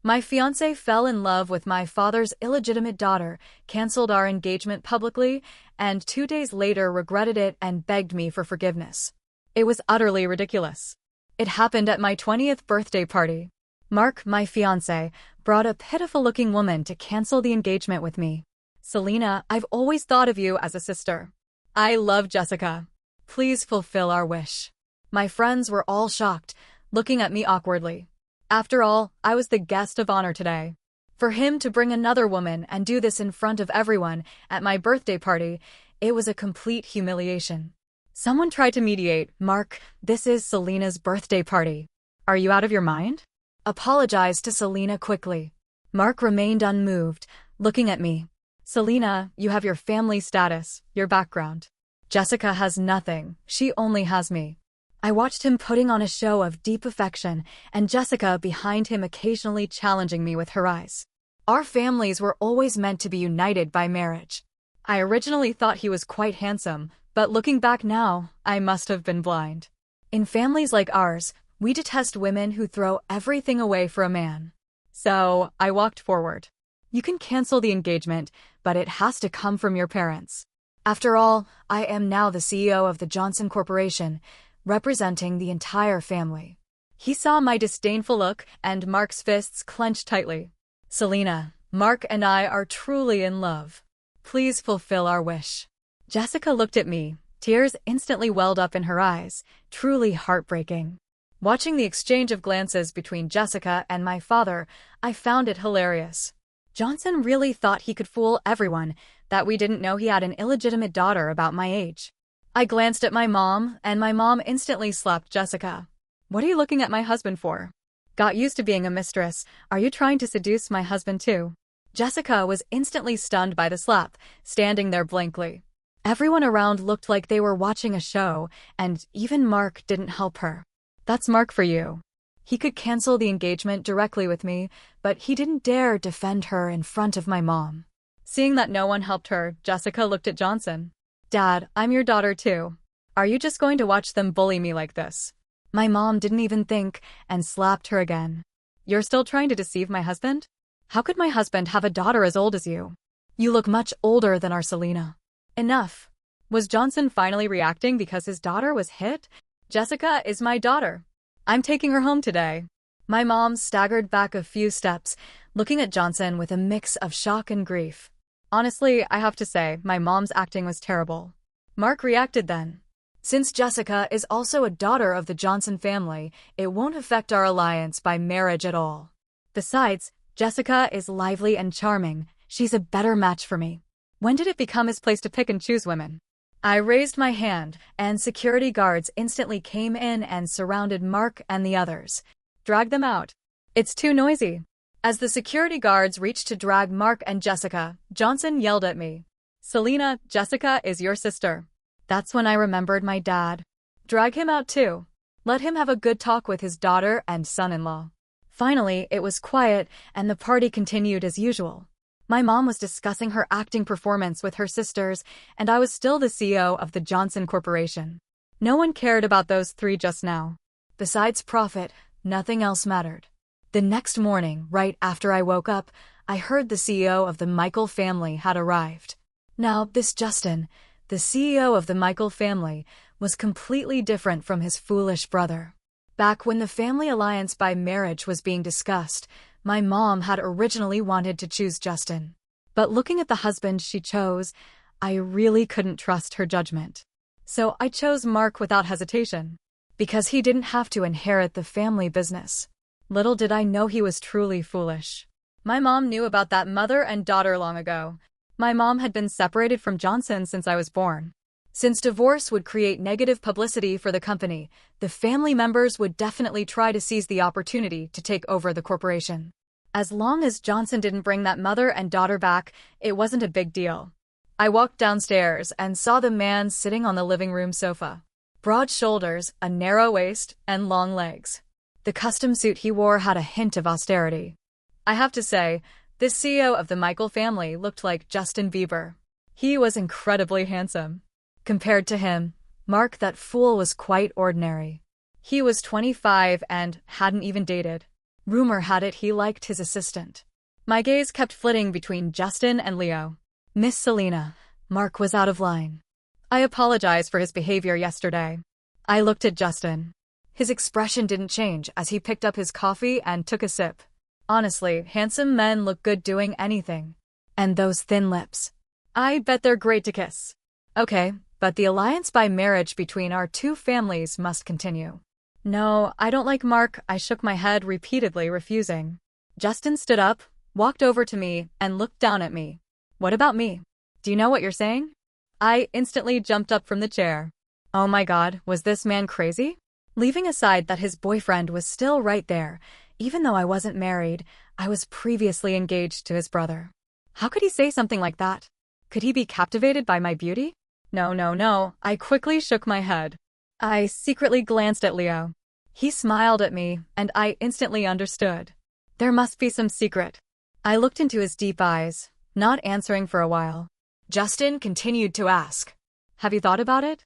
My fiancé fell in love with my father's illegitimate daughter, canceled our engagement publicly, and 2 days later regretted it and begged me for forgiveness. It was utterly ridiculous. It happened at my 20th birthday party. Mark, my fiancé, brought a pitiful-looking woman to cancel the engagement with me. Selena, I've always thought of you as a sister. I love Jessica. Please fulfill our wish. My friends were all shocked, looking at me awkwardly. After all, I was the guest of honor today. For him to bring another woman and do this in front of everyone at my birthday party, it was a complete humiliation. Someone tried to mediate. Mark, this is Selena's birthday party. Are you out of your mind? Apologize to Selena quickly. Mark remained unmoved, looking at me. Selena, you have your family status, your background. Jessica has nothing, she only has me. I watched him putting on a show of deep affection, and Jessica behind him occasionally challenging me with her eyes. Our families were always meant to be united by marriage. I originally thought he was quite handsome, but looking back now, I must have been blind. In families like ours, we detest women who throw everything away for a man. So, I walked forward. You can cancel the engagement, but it has to come from your parents. After all, I am now the CEO of the Johnson Corporation, representing the entire family. He saw my disdainful look, and Mark's fists clenched tightly. Selena, Mark and I are truly in love. Please fulfill our wish. Jessica looked at me. Tears instantly welled up in her eyes, truly heartbreaking. Watching the exchange of glances between Jessica and my father, I found it hilarious. Johnson really thought he could fool everyone, that we didn't know he had an illegitimate daughter about my age. I glanced at my mom, and my mom instantly slapped Jessica. What are you looking at my husband for? Got used to being a mistress. Are you trying to seduce my husband too? Jessica was instantly stunned by the slap, standing there blankly. Everyone around looked like they were watching a show, and even Mark didn't help her. That's Mark for you. He could cancel the engagement directly with me, but he didn't dare defend her in front of my mom. Seeing that no one helped her, Jessica looked at Johnson. Dad, I'm your daughter too. Are you just going to watch them bully me like this? My mom didn't even think, and slapped her again. You're still trying to deceive my husband? How could my husband have a daughter as old as you? You look much older than our Selena. Enough. Was Johnson finally reacting because his daughter was hit? Jessica is my daughter. I'm taking her home today. My mom staggered back a few steps, looking at Johnson with a mix of shock and grief. Honestly, I have to say, my mom's acting was terrible. Mark reacted then. Since Jessica is also a daughter of the Johnson family, it won't affect our alliance by marriage at all. Besides, Jessica is lively and charming. She's a better match for me. When did it become his place to pick and choose women? I raised my hand, and security guards instantly came in and surrounded Mark and the others. Drag them out. It's too noisy. As the security guards reached to drag Mark and Jessica, Johnson yelled at me. Selena, Jessica is your sister. That's when I remembered my dad. Drag him out too. Let him have a good talk with his daughter and son-in-law. Finally, it was quiet, and the party continued as usual. My mom was discussing her acting performance with her sisters, and I was still the CEO of the Johnson Corporation. No one cared about those three just now. Besides profit, nothing else mattered. The next morning, right after I woke up, I heard the CEO of the Michael family had arrived. Now, this Justin, the CEO of the Michael family, was completely different from his foolish brother. Back when the family alliance by marriage was being discussed, my mom had originally wanted to choose Justin. But looking at the husband she chose, I really couldn't trust her judgment. So I chose Mark without hesitation, because he didn't have to inherit the family business. Little did I know he was truly foolish. My mom knew about that mother and daughter long ago. My mom had been separated from Johnson since I was born. Since divorce would create negative publicity for the company, the family members would definitely try to seize the opportunity to take over the corporation. As long as Johnson didn't bring that mother and daughter back, it wasn't a big deal. I walked downstairs and saw the man sitting on the living room sofa. Broad shoulders, a narrow waist, and long legs. The custom suit he wore had a hint of austerity. I have to say, this CEO of the Michael family looked like Justin Bieber. He was incredibly handsome. Compared to him, Mark, that fool, was quite ordinary. He was 25 and hadn't even dated. Rumor had it he liked his assistant. My gaze kept flitting between Justin and Leo. Miss Selena, Mark was out of line. I apologize for his behavior yesterday. I looked at Justin. His expression didn't change as he picked up his coffee and took a sip. Honestly, handsome men look good doing anything. And those thin lips. I bet they're great to kiss. Okay, but the alliance by marriage between our two families must continue. No, I don't like Mark. I shook my head repeatedly, refusing. Justin stood up, walked over to me, and looked down at me. What about me? Do you know what you're saying? I instantly jumped up from the chair. Oh my God, was this man crazy? Leaving aside that his boyfriend was still right there, even though I wasn't married, I was previously engaged to his brother. How could he say something like that? Could he be captivated by my beauty? No, I quickly shook my head. I secretly glanced at Leo. He smiled at me, and I instantly understood. There must be some secret. I looked into his deep eyes, not answering for a while. Justin continued to ask, "Have you thought about it?"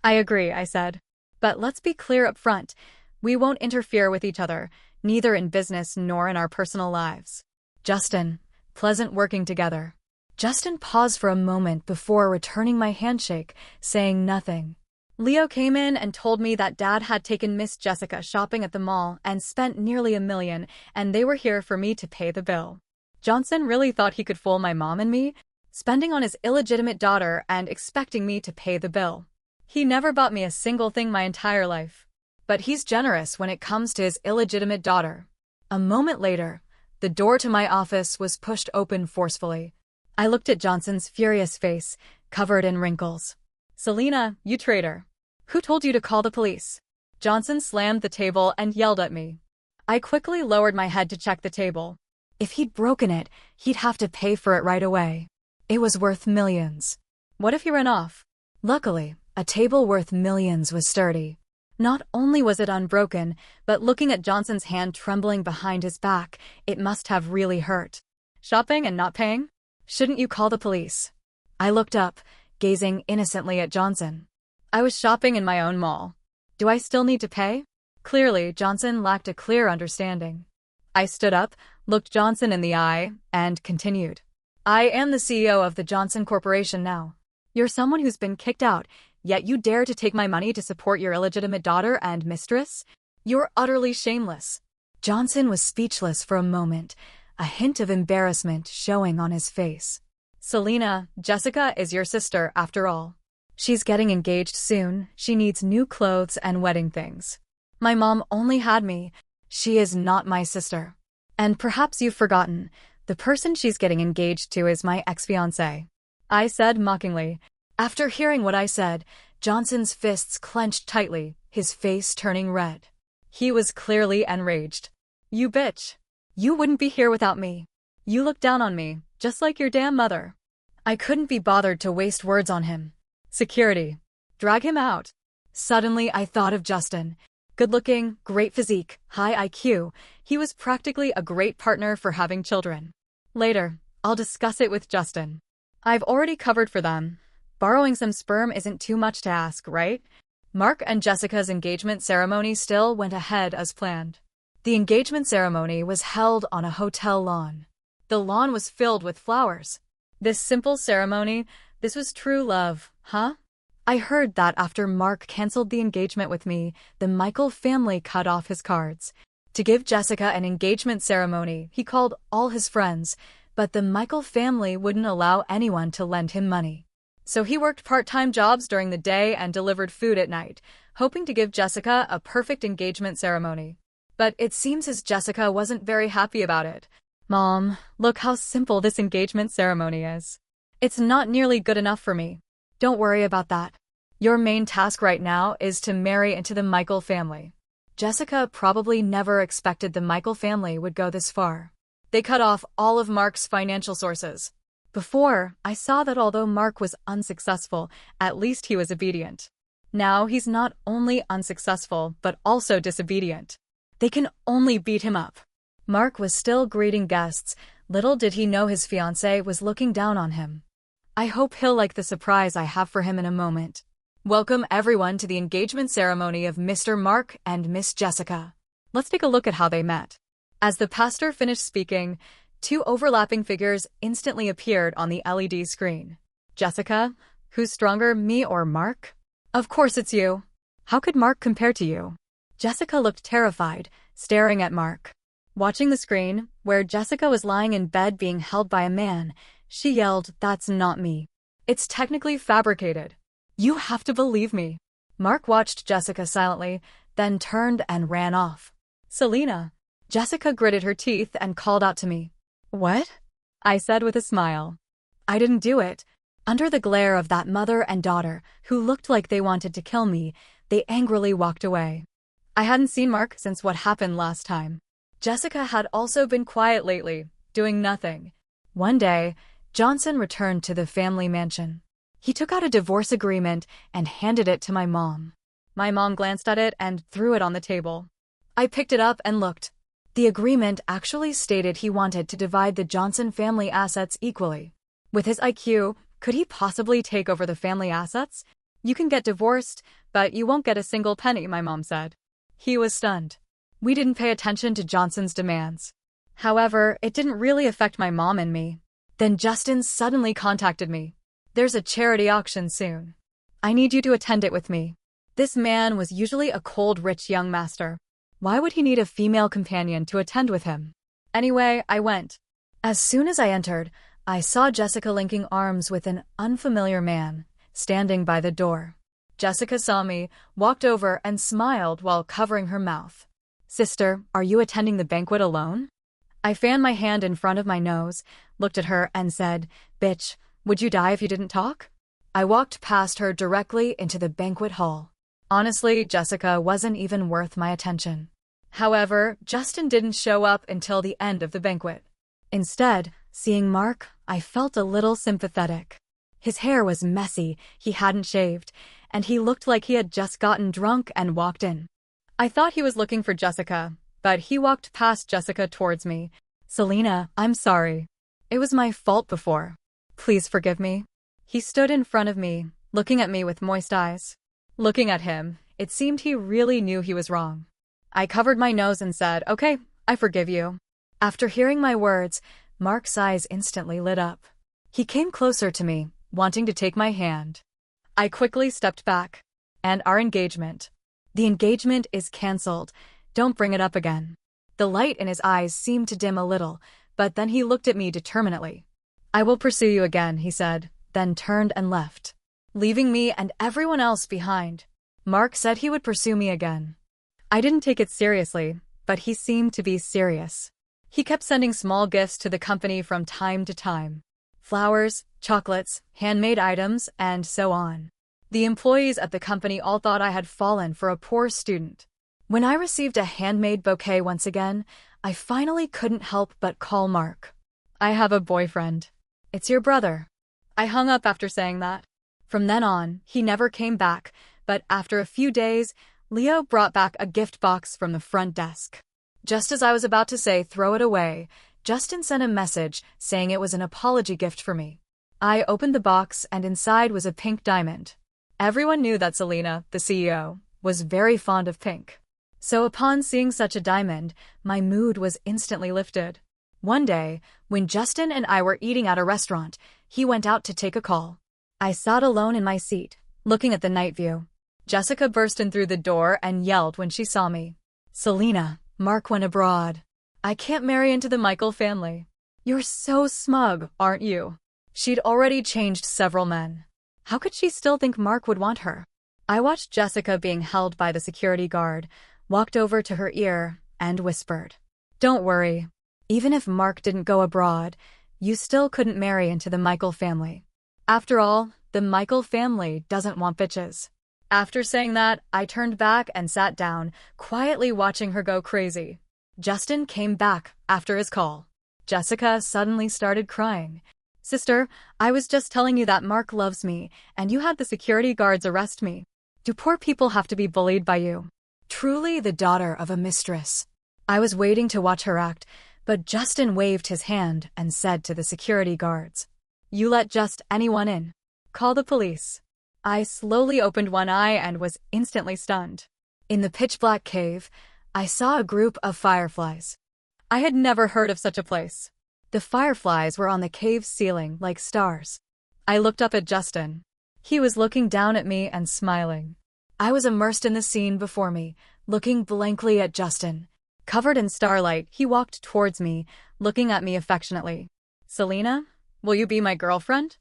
"I agree," I said. "But let's be clear up front. We won't interfere with each other, neither in business nor in our personal lives." Justin, pleasant working together. Justin paused for a moment before returning my handshake, saying nothing. Leo came in and told me that Dad had taken Miss Jessica shopping at the mall and spent nearly $1 million, and they were here for me to pay the bill. Johnson really thought he could fool my mom and me, spending on his illegitimate daughter and expecting me to pay the bill. He never bought me a single thing my entire life. But he's generous when it comes to his illegitimate daughter. A moment later, the door to my office was pushed open forcefully. I looked at Johnson's furious face, covered in wrinkles. "Selena, you traitor. Who told you to call the police?" Johnson slammed the table and yelled at me. I quickly lowered my head to check the table. If he'd broken it, he'd have to pay for it right away. It was worth millions. What if he ran off? Luckily, a table worth millions was sturdy. Not only was it unbroken, but looking at Johnson's hand trembling behind his back, it must have really hurt. Shopping and not paying? Shouldn't you call the police? I looked up, gazing innocently at Johnson. I was shopping in my own mall. Do I still need to pay? Clearly, Johnson lacked a clear understanding. I stood up, looked Johnson in the eye, and continued. I am the CEO of the Johnson Corporation now. You're someone who's been kicked out, yet you dare to take my money to support your illegitimate daughter and mistress? You're utterly shameless. Johnson was speechless for a moment, a hint of embarrassment showing on his face. Selena, Jessica is your sister after all. She's getting engaged soon. She needs new clothes and wedding things. My mom only had me. She is not my sister. And perhaps you've forgotten, the person she's getting engaged to is my ex-fiancé. I said mockingly. After hearing what I said, Johnson's fists clenched tightly, his face turning red. He was clearly enraged. You bitch. You wouldn't be here without me. You look down on me, just like your damn mother. I couldn't be bothered to waste words on him. Security. Drag him out. Suddenly I thought of Justin. Good-looking, great physique, high IQ. He was practically a great partner for having children. Later, I'll discuss it with Justin. I've already covered for them. Borrowing some sperm isn't too much to ask, right? Mark and Jessica's engagement ceremony still went ahead as planned. The engagement ceremony was held on a hotel lawn. The lawn was filled with flowers. This simple ceremony, this was true love, huh? I heard that after Mark canceled the engagement with me, the Michael family cut off his cards. To give Jessica an engagement ceremony, he called all his friends, but the Michael family wouldn't allow anyone to lend him money. So he worked part-time jobs during the day and delivered food at night, hoping to give Jessica a perfect engagement ceremony. But it seems as Jessica wasn't very happy about it. Mom, look how simple this engagement ceremony is. It's not nearly good enough for me. Don't worry about that. Your main task right now is to marry into the Michael family. Jessica probably never expected the Michael family would go this far. They cut off all of Mark's financial sources. Before, I saw that although Mark was unsuccessful, at least he was obedient. Now he's not only unsuccessful, but also disobedient. They can only beat him up. Mark was still greeting guests. Little did he know his fiancée was looking down on him. I hope he'll like the surprise I have for him in a moment. Welcome everyone to the engagement ceremony of Mr. Mark and Miss Jessica. Let's take a look at how they met. As the pastor finished speaking, two overlapping figures instantly appeared on the LED screen. Jessica, who's stronger, me or Mark? Of course it's you. How could Mark compare to you? Jessica looked terrified, staring at Mark. Watching the screen, where Jessica was lying in bed being held by a man, she yelled, "That's not me. It's technically fabricated. You have to believe me." Mark watched Jessica silently, then turned and ran off. "Selena." Jessica gritted her teeth and called out to me. "What?" I said with a smile. "I didn't do it." Under the glare of that mother and daughter, who looked like they wanted to kill me, they angrily walked away. I hadn't seen Mark since what happened last time. Jessica had also been quiet lately, doing nothing. One day, Johnson returned to the family mansion. He took out a divorce agreement and handed it to my mom. My mom glanced at it and threw it on the table. I picked it up and looked. The agreement actually stated he wanted to divide the Johnson family assets equally. With his IQ, could he possibly take over the family assets? "You can get divorced, but you won't get a single penny," my mom said. He was stunned. We didn't pay attention to Johnson's demands. However, it didn't really affect my mom and me. Then Justin suddenly contacted me. "There's a charity auction soon. I need you to attend it with me." This man was usually a cold, rich young master. Why would he need a female companion to attend with him? Anyway, I went. As soon as I entered, I saw Jessica linking arms with an unfamiliar man, standing by the door. Jessica saw me, walked over, and smiled while covering her mouth. "Sister, are you attending the banquet alone?" I fanned my hand in front of my nose, looked at her, and said, "Bitch, would you die if you didn't talk?" I walked past her directly into the banquet hall. Honestly, Jessica wasn't even worth my attention. However, Justin didn't show up until the end of the banquet. Instead, seeing Mark, I felt a little sympathetic. His hair was messy, he hadn't shaved, and he looked like he had just gotten drunk and walked in. I thought he was looking for Jessica, but he walked past Jessica towards me. "Selena, I'm sorry. It was my fault before. Please forgive me." He stood in front of me, looking at me with moist eyes. Looking at him, it seemed he really knew he was wrong. I covered my nose and said, "Okay, I forgive you." After hearing my words, Mark's eyes instantly lit up. He came closer to me, wanting to take my hand. I quickly stepped back. "And our engagement?" "The engagement is cancelled. Don't bring it up again." The light in his eyes seemed to dim a little, but then he looked at me determinedly. "I will pursue you again," he said, then turned and left, leaving me and everyone else behind. Mark said he would pursue me again. I didn't take it seriously, but he seemed to be serious. He kept sending small gifts to the company from time to time. Flowers, chocolates, handmade items, and so on. The employees at the company all thought I had fallen for a poor student. When I received a handmade bouquet once again, I finally couldn't help but call Mark. "I have a boyfriend. It's your brother." I hung up after saying that. From then on, he never came back, but after a few days, Leo brought back a gift box from the front desk. Just as I was about to say throw it away, Justin sent a message saying it was an apology gift for me. I opened the box and inside was a pink diamond. Everyone knew that Selena, the CEO, was very fond of pink. So upon seeing such a diamond, my mood was instantly lifted. One day, when Justin and I were eating at a restaurant, he went out to take a call. I sat alone in my seat, looking at the night view. Jessica burst in through the door and yelled when she saw me. "Selena, Mark went abroad. I can't marry into the Michael family." "You're so smug, aren't you?" She'd already changed several men. How could she still think Mark would want her? I watched Jessica being held by the security guard, walked over to her ear, and whispered, "Don't worry. Even if Mark didn't go abroad, you still couldn't marry into the Michael family. After all, the Michael family doesn't want bitches." After saying that, I turned back and sat down, quietly watching her go crazy. Justin came back after his call. Jessica suddenly started crying. "Sister, I was just telling you that Mark loves me, and you had the security guards arrest me. Do poor people have to be bullied by you?" Truly the daughter of a mistress. I was waiting to watch her act, but Justin waved his hand and said to the security guards, "You let just anyone in. Call the police." I slowly opened one eye and was instantly stunned. In the pitch-black cave, I saw a group of fireflies. I had never heard of such a place. The fireflies were on the cave's ceiling like stars. I looked up at Justin. He was looking down at me and smiling. I was immersed in the scene before me, looking blankly at Justin. Covered in starlight, he walked towards me, looking at me affectionately. "Selena, will you be my girlfriend?"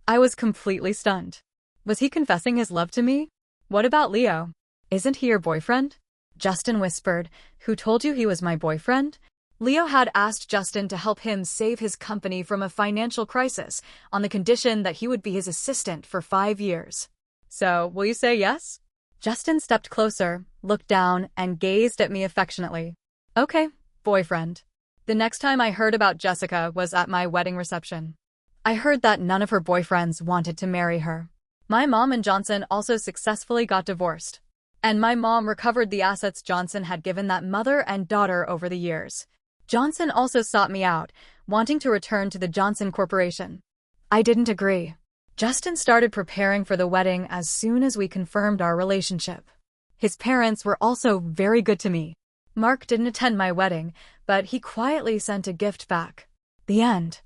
I was completely stunned. Was he confessing his love to me? "What about Leo? Isn't he your boyfriend?" Justin whispered. "Who told you he was my boyfriend?" Leo had asked Justin to help him save his company from a financial crisis on the condition that he would be his assistant for 5 years. "So, will you say yes?" Justin stepped closer, looked down, and gazed at me affectionately. "Okay, boyfriend." The next time I heard about Jessica was at my wedding reception. I heard that none of her boyfriends wanted to marry her. My mom and Johnson also successfully got divorced. And my mom recovered the assets Johnson had given that mother and daughter over the years. Johnson also sought me out, wanting to return to the Johnson Corporation. I didn't agree. Justin started preparing for the wedding as soon as we confirmed our relationship. His parents were also very good to me. Mark didn't attend my wedding, but he quietly sent a gift back. The end.